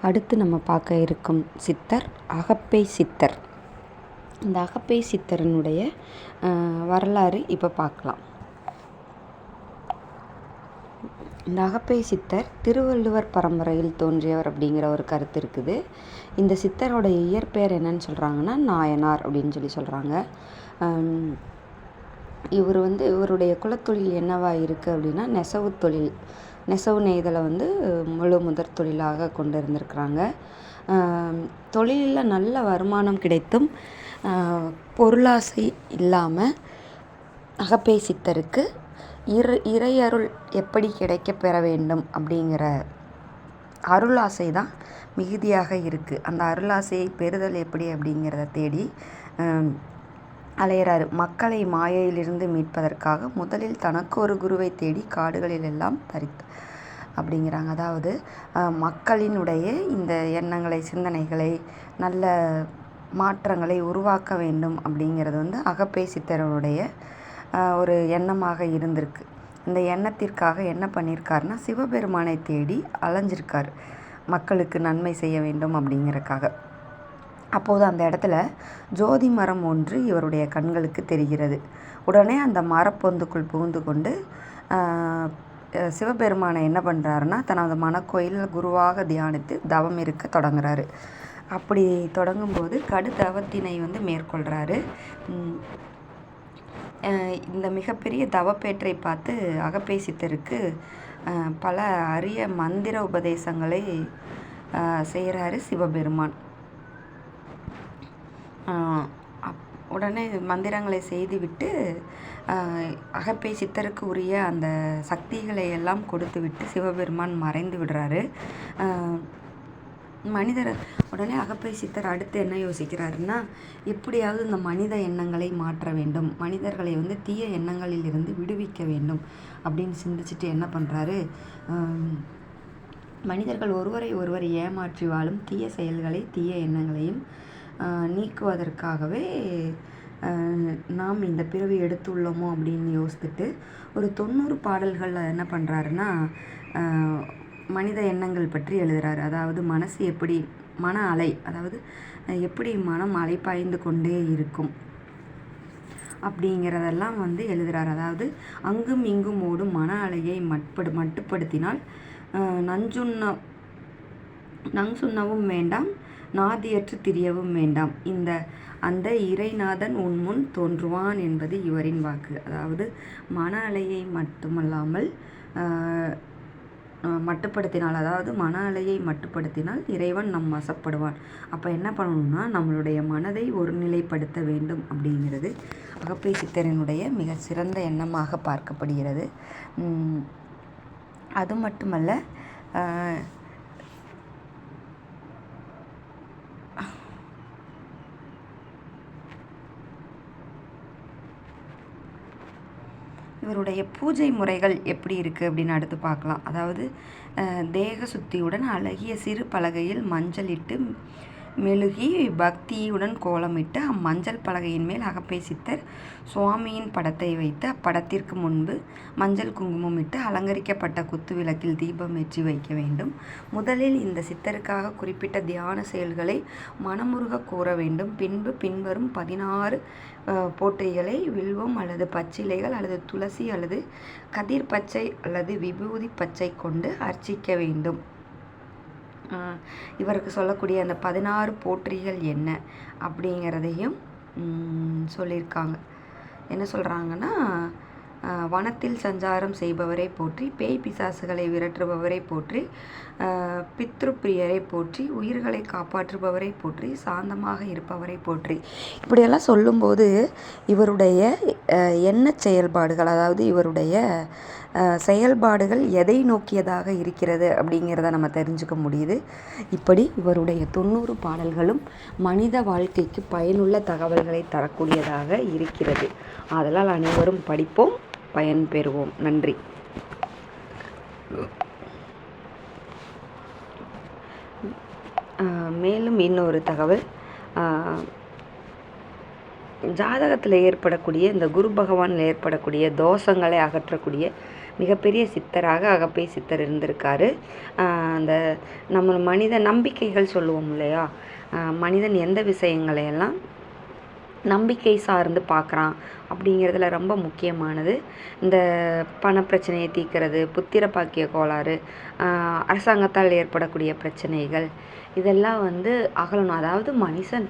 அடுத்து நம்ம பார்க்க இருக்கும் சித்தர் அகப்பை சித்தர். இந்த அகப்பை சித்தரனுடைய வரலாறு இப்போ பார்க்கலாம். இந்த அகப்பை சித்தர் திருவள்ளுவர் பரம்பரையில் தோன்றியவர் அப்படிங்கிற ஒரு கருத்து இருக்குது. இந்த சித்தரோடைய இயற்பெயர் என்னன்னு சொல்கிறாங்கன்னா நாயனார் அப்படின்னு சொல்கிறாங்க. இவருடைய குலத்தொழில் என்னவாக இருக்குது அப்படின்னா நெசவு தொழில். நெசவு நெய்தலை முழு முதற் தொழிலாக கொண்டு இருந்திருக்கிறாங்க. தொழிலில் நல்ல வருமானம் கிடைத்தும் பொருளாசை இல்லாமல் அகப்பை சித்தருக்கு இறையருள் எப்படி கிடைக்க பெற வேண்டும் அப்படிங்கிற அருளாசை தான் மிகுதியாக இருக்குது. அந்த அருளாசையை பெறுதல் எப்படி அப்படிங்கிறத தேடி அலையிறாரு. மக்களை மாயையிலிருந்து மீட்பதற்காக முதலில் தனக்கு ஒரு குருவை தேடி காடுகளில் எல்லாம் அப்படிங்கிறாங்க. அதாவது மக்களினுடைய இந்த எண்ணங்களை, சிந்தனைகளை, நல்ல மாற்றங்களை உருவாக்க வேண்டும் அப்படிங்கிறது அகப்பை சித்தருடைய ஒரு எண்ணமாக இருந்திருக்கு. இந்த எண்ணத்திற்காக என்ன பண்ணியிருக்காருன்னா சிவபெருமானை தேடி அலைஞ்சிருக்கார், மக்களுக்கு நன்மை செய்ய வேண்டும் அப்படிங்கிறக்காக. அப்போது அந்த இடத்துல ஜோதி மரம் ஒன்று இவருடைய கண்களுக்கு தெரிகிறது. உடனே அந்த மரப்பொந்துக்குள் புகுந்து கொண்டு சிவபெருமானை என்ன பண்ணுறாருன்னா தனது மனக்கோயிலில் குருவாக தியானித்து தவம் இருக்க தொடங்குறாரு. அப்படி தொடங்கும்போது கடு தவத்தினை மேற்கொள்கிறாரு. இந்த மிகப்பெரிய தவப்பேற்றை பார்த்து அகப்பை சித்தருக்கு பல அரிய மந்திர உபதேசங்களை செய்கிறாரு சிவபெருமான். உடனே மந்திரங்களை செய்துவிட்டு அகப்பை சித்தருக்கு உரிய அந்த சக்திகளை எல்லாம் கொடுத்து விட்டு சிவபெருமான் மறைந்து விடுறாரு. உடனே அகப்பை சித்தர் அடுத்து என்ன யோசிக்கிறாருன்னா எப்படியாவது இந்த மனித எண்ணங்களை மாற்ற வேண்டும், மனிதர்களை தீய எண்ணங்களில் இருந்து விடுவிக்க வேண்டும் அப்படின்னு சிந்திச்சுட்டு என்ன பண்ணுறாரு, மனிதர்கள் ஒருவரை ஏமாற்றி வாழும் தீய செயல்களை, தீய எண்ணங்களையும் நீக்குவதற்காகவே நாம் இந்த பிறவி எடுத்துள்ளோமோ அப்படின்னு யோசித்துட்டு ஒரு 90 பாடல்களில் என்ன பண்ணுறாருன்னா மனித எண்ணங்கள் பற்றி எழுதுகிறாரு. அதாவது மனசு எப்படி மன அலை, அதாவது எப்படி மனம் அலைப்பாய்ந்து கொண்டே இருக்கும் அப்படிங்கிறதெல்லாம் எழுதுகிறார். அதாவது அங்கும் இங்கும் ஓடும் மன அலையை மட்டுப்படுத்தினால் நஞ்சுண்ணவும் வேண்டாம், நாதியற்று திரியவும் வேண்டாம், அந்த இறைநாதன் உன்முன் தோன்றுவான் என்பது இவரின் வாக்கு. அதாவது மன அலையை மட்டுமல்லாமல் மட்டுப்படுத்தினால், அதாவது மன அலையை மட்டுப்படுத்தினால் இறைவன் நம் வசப்படுவான். அப்போ என்ன பண்ணணும்னா நம்மளுடைய மனதை ஒருநிலைப்படுத்த வேண்டும் அப்படிங்கிறது அகப்பை சித்தரனுடைய மிக சிறந்த எண்ணமாக பார்க்கப்படுகிறது. அது மட்டுமல்ல, இவருடைய பூஜை முறைகள் எப்படி இருக்குது அப்படின்னு அடுத்து பார்க்கலாம். அதாவது தேக சுத்தியுடன் அழகிய சிறு பலகையில் மஞ்சள் இட்டு மெழுகி பக்தியுடன் கோலமிட்டு அம்மஞ்சள் பலகையின் மேல் அகப்பை சித்தர் சுவாமியின் படத்தை வைத்து அப்படத்திற்கு முன்பு மஞ்சள் குங்குமம் இட்டு அலங்கரிக்கப்பட்ட குத்து விளக்கில் தீபம் ஏற்றி வைக்க வேண்டும். முதலில் இந்த சித்தருக்காக குறிப்பிட்ட தியான செயல்களை மனமுருக கூற வேண்டும். பின்வரும் 16 போற்றிகளை வில்வம் அல்லது பச்சிலைகள் அல்லது துளசி அல்லது கதிர் பச்சை அல்லது விபூதி பச்சை கொண்டு அர்ச்சிக்க வேண்டும். இவருக்கு சொல்லக்கூடிய அந்த 16 போற்றிகள் என்ன அப்படிங்கிறதையும் சொல்லியிருக்காங்க. என்ன சொல்கிறாங்கன்னா, வனத்தில் சஞ்சாரம் செய்பவரை போற்றி, பேய் பிசாசுகளை விரட்டுபவரை போற்றி, பித்ருப்பிரியரை போற்றி, உயிர்களை காப்பாற்றுபவரை போற்றி, சாந்தமாக இருப்பவரை போற்றி. இப்படியெல்லாம் சொல்லும்போது இவருடைய எண்ண செயல்பாடுகள், அதாவது இவருடைய செயல்பாடுகள் எதை நோக்கியதாக இருக்கிறது அப்படிங்கிறத நம்ம தெரிஞ்சுக்க முடியுது. இப்படி இவருடைய 90 பாடல்களும் மனித வாழ்க்கைக்கு பயனுள்ள தகவல்களை தரக்கூடியதாக இருக்கிறது. ஆதலால் அனைவரும் படிப்போம், பயன்பெறுவோம். நன்றி. மேலும் இன்னொரு தகவல், ஜாதகத்தில் ஏற்படக்கூடிய இந்த குரு பகவானில் ஏற்படக்கூடிய தோஷங்களை அகற்றக்கூடிய மிகப்பெரிய சித்தராக அகப்பை சித்தர் இருந்திருக்காரு. அந்த நம்ம மனித நம்பிக்கைகள் சொல்லுவோம் இல்லையா, மனிதன் எந்த விஷயங்களையெல்லாம் நம்பிக்கை சார்ந்து பார்க்குறான் அப்படிங்கிறதுல ரொம்ப முக்கியமானது இந்த பணப்பிரச்சனையை தீர்க்கிறது, புத்திர பாக்கிய கோளாறு, அரசாங்கத்தால் ஏற்படக்கூடிய பிரச்சனைகள், இதெல்லாம் அகலணும். அதாவது மனுஷன்